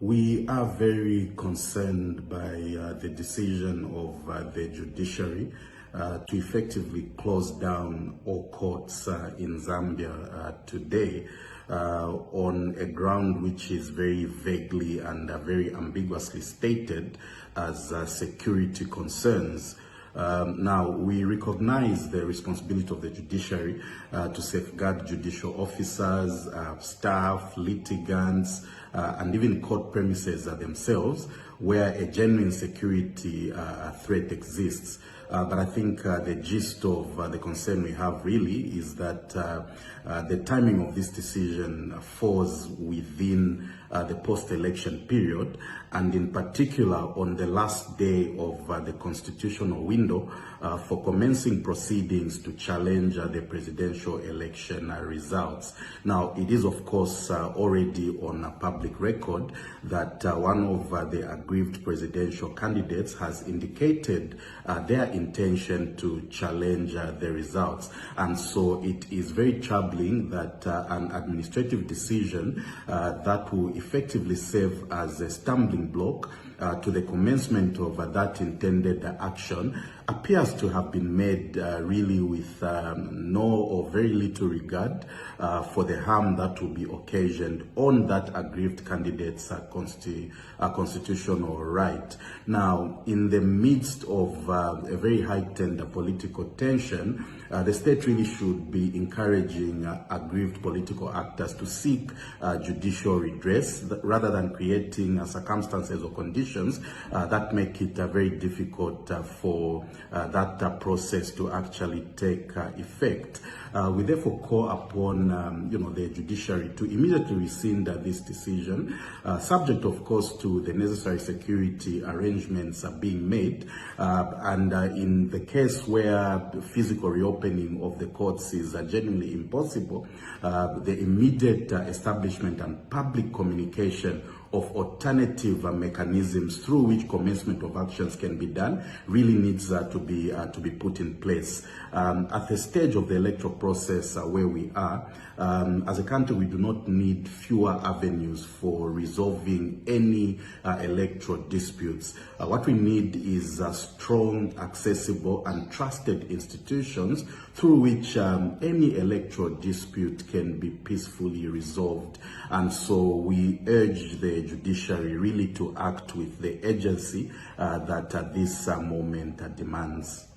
We are very concerned by the decision of the judiciary to effectively close down all courts in Zambia today on a ground which is very vaguely and very ambiguously stated as security concerns. Now, we recognize the responsibility of the judiciary to safeguard judicial officers, staff, litigants, and even court premises themselves where a genuine security threat exists. But I think the gist of the concern we have really is that the timing of this decision falls within the post-election period, and in particular on the last day of the constitutional window for commencing proceedings to challenge the presidential election results. Now, it is of course already on a public record that one of the aggrieved presidential candidates has indicated their intention to challenge the results. And so it is very troubling that an administrative decision that will effectively serve as a stumbling block to the commencement of that intended action appears to have been made really with no or very little regard for the harm that will be occasioned on that aggrieved candidate's constitutional right. Now, in the midst of a very heightened political tension, the state really should be encouraging aggrieved political actors to seek judicial redress rather than creating circumstances or conditions that make it very difficult for that process to actually take effect. We therefore call upon the judiciary to immediately rescind this decision, subject of course to the necessary security arrangements being made, and in the case where physical reopening of the courts is genuinely impossible, the immediate establishment and public communication of alternative mechanisms through which commencement of actions can be done really needs to be put in place. At the stage of the electoral process where we are, as a country, we do not need fewer avenues for resolving any electoral disputes. What we need is strong, accessible, and trusted institutions through which any electoral dispute can be peacefully resolved. And so we urge the judiciary really to act with the agency that this moment demands.